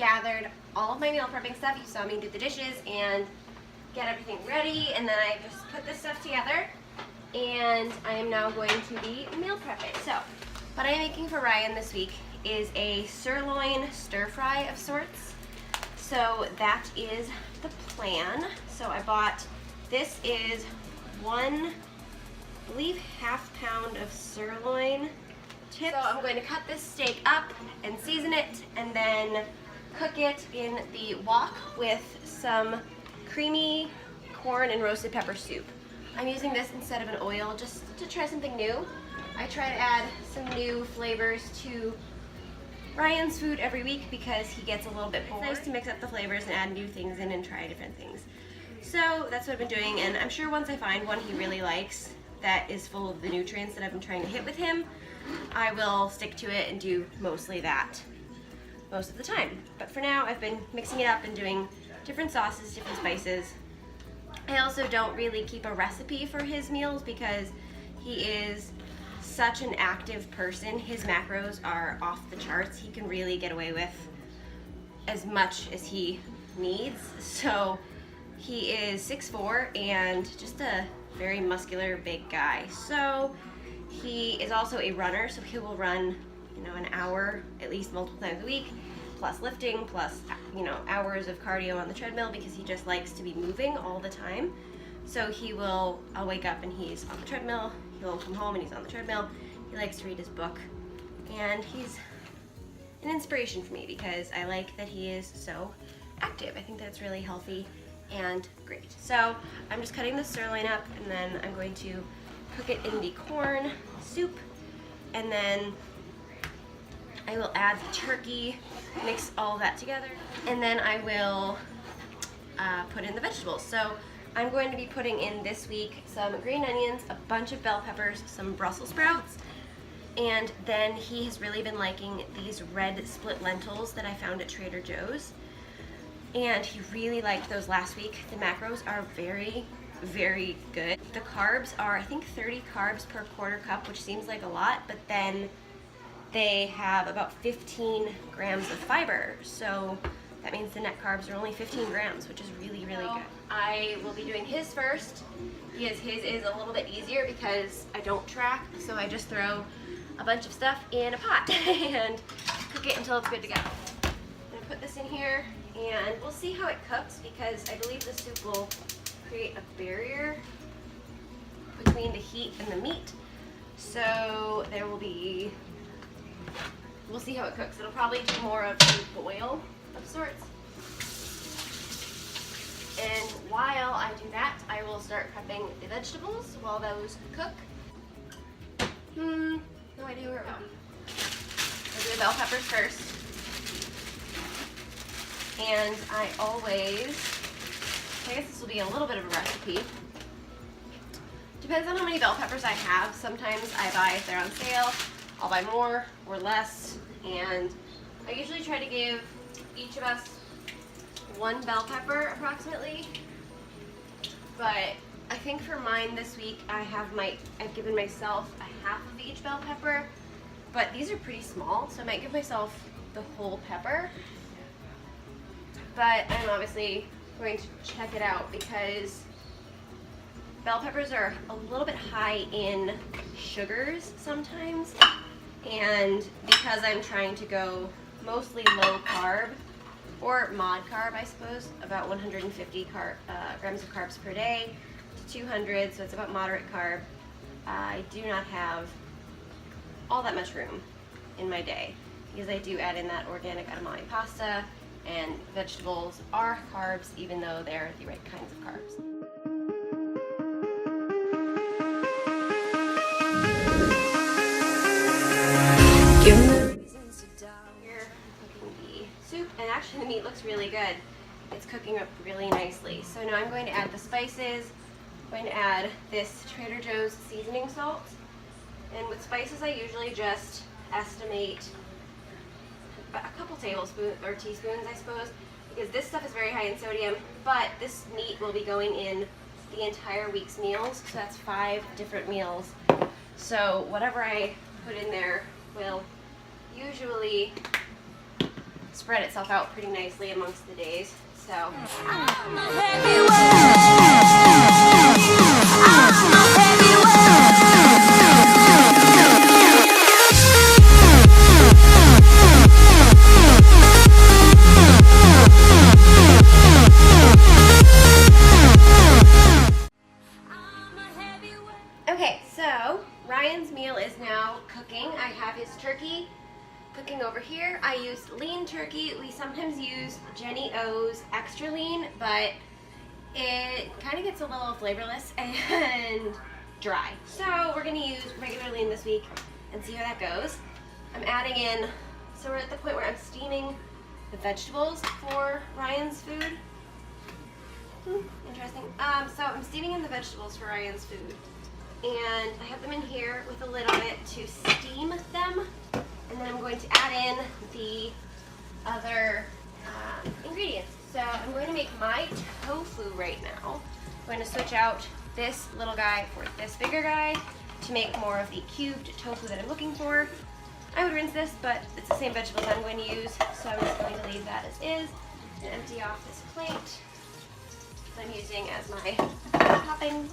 gathered all of my meal prepping stuff. You saw me do the dishes and get everything ready, and then I just put this stuff together, and I am now going to be meal prepping. So, what I'm making for Ryan this week is a sirloin stir fry of sorts. So that is the plan. So I bought, this is one, I believe, half pound of sirloin tips. So I'm going to cut this steak up and season it, and then cook it in the wok with some creamy corn and roasted pepper soup. I'm using this instead of an oil just to try something new. I try to add some new flavors to Ryan's food every week because he gets a little bit bored. It's nice to mix up the flavors and add new things in and try different things. So that's what I've been doing, and I'm sure once I find one he really likes that is full of the nutrients that I've been trying to hit with him, I will stick to it and do mostly that most of the time. But for now, I've been mixing it up and doing different sauces, different spices. I also don't really keep a recipe for his meals because he is such an active person. His macros are off the charts. He can really get away with as much as he needs. So he is 6'4" and just a very muscular, big guy. So he is also a runner, so he will run, you know, an hour at least multiple times a week, plus lifting, plus, you know, hours of cardio on the treadmill because he just likes to be moving all the time. So I'll wake up and he's on the treadmill, he'll come home and he's on the treadmill. He likes to read his book, and he's an inspiration for me because I like that he is so active. I think that's really healthy and great. So I'm just cutting the sirloin up, and then I'm going to cook it in the corn soup, and then I will add the turkey, mix all that together, and then I will put in the vegetables. So I'm going to be putting in this week some green onions, a bunch of bell peppers, some Brussels sprouts, and then he has really been liking these red split lentils that I found at Trader Joe's, and he really liked those last week. The macros are very, very good. The carbs are, I think, 30 carbs per quarter cup, which seems like a lot, but then they have about 15 grams of fiber, so that means the net carbs are only 15 grams, which is really, really good. I will be doing his first because his is a little bit easier because I don't track, so I just throw a bunch of stuff in a pot and cook it until it's good to go. I'm gonna put this in here and we'll see how it cooks because I believe the soup will create a barrier between the heat and the meat. So there will be, we'll see how it cooks. It'll probably do more of a boil of sorts. And while I do that, I will start prepping the vegetables while those cook. No idea where it would be. I'll do the bell peppers first. And I guess this will be a little bit of a recipe. Depends on how many bell peppers I have. Sometimes I buy, if they're on sale, I'll buy more or less. And I usually try to give each of us one bell pepper approximately. But I think for mine this week, I've given myself a half of each bell pepper. But these are pretty small, so I might give myself the whole pepper. But I'm obviously going to check it out because bell peppers are a little bit high in sugars sometimes, and because I'm trying to go mostly low carb, or mod carb I suppose, about 150 grams of carbs per day to 200, so it's about moderate carb, I do not have all that much room in my day because I do add in that organic edamame pasta, and vegetables are carbs even though they're the right kinds of carbs. Here, cooking the soup, and actually the meat looks really good. It's cooking up really nicely. So now I'm going to add the spices. I'm going to add this Trader Joe's seasoning salt. And with spices, I usually just estimate a couple tablespoons or teaspoons, I suppose, because this stuff is very high in sodium, but this meat will be going in the entire week's meals, so that's 5 different meals. So whatever I put in there will usually spread itself out pretty nicely amongst the days. So. Okay, so Ryan's meal is now cooking. I have his turkey cooking over here. I used lean turkey. We sometimes use Jenny O's extra lean, but it kind of gets a little flavorless and dry. So we're gonna use regular lean this week and see how that goes. I'm adding in, so we're at the point where I'm steaming the vegetables for Ryan's food. Interesting. So I'm steaming in the vegetables for Ryan's food. And I have them in here with a lid on it to steam them. And then I'm going to add in the other ingredients. So I'm going to make my tofu right now. I'm going to switch out this little guy for this bigger guy to make more of the cubed tofu that I'm looking for. I would rinse this, but it's the same vegetables I'm going to use, so I'm just going to leave that as is and empty off this plate that I'm using as my topping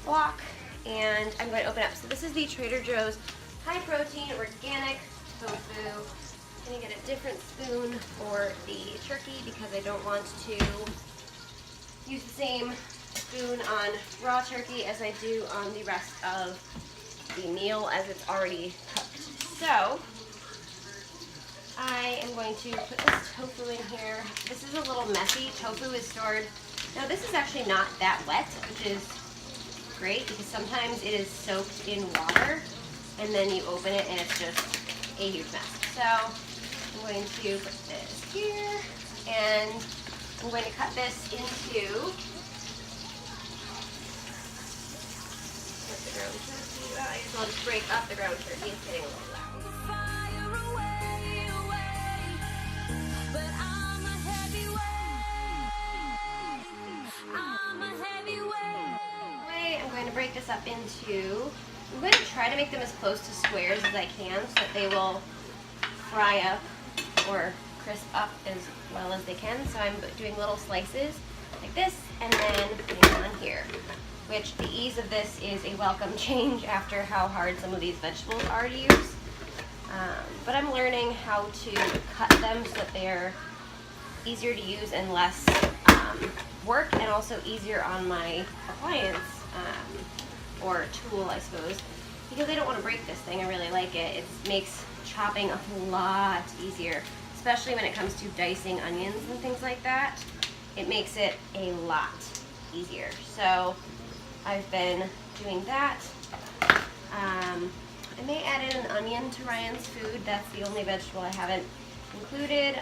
block. And I'm going to open up. So this is the Trader Joe's high protein organic tofu. I'm going to get a different spoon for the turkey because I don't want to use the same spoon on raw turkey as I do on the rest of the meal as it's already cooked. So I am going to put this tofu in here. This is a little messy. Tofu is stored. Now this is actually not that wet, which is great because sometimes it is soaked in water and then you open it and it's just a huge mess. So I'm going to put this here and I'm going to cut this into the ground turkey. I guess I'll just break up the ground turkey. It's getting a little loud. I'm going to break this up into, I'm going to try to make them as close to squares as I can so that they will fry up or crisp up as well as they can. So I'm doing little slices like this and then putting them on here, which the ease of this is a welcome change after how hard some of these vegetables are to use. But I'm learning how to cut them so that they're easier to use and less work and also easier on my appliance or tool, I suppose, because I don't want to break this thing. I really like it. It makes chopping a lot easier, especially when it comes to dicing onions and things like that. It makes it a lot easier. So I've been doing that. I may add in an onion to Ryan's food. That's the only vegetable I haven't included.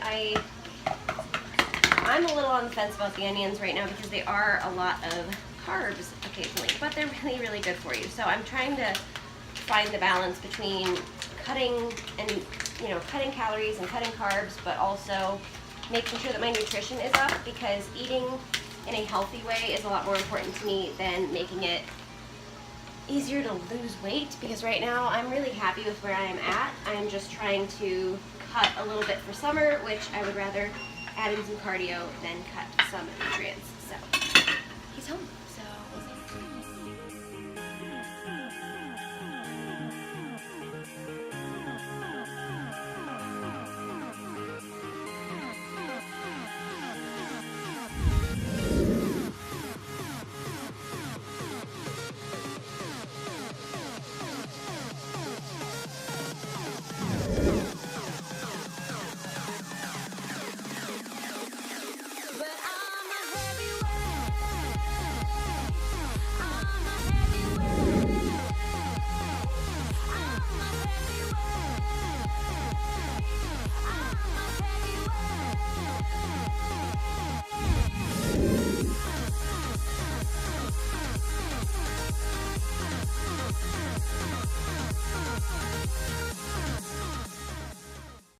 I'm a little on the fence about the onions right now because they are a lot of carbs occasionally, but they're really, really good for you. So I'm trying to find the balance between cutting and, cutting calories and cutting carbs, but also making sure that my nutrition is up because eating in a healthy way is a lot more important to me than making it easier to lose weight, because right now I'm really happy with where I am at. I'm just trying to cut a little bit for summer, which I would rather add in some cardio than cut some nutrients. So he's home.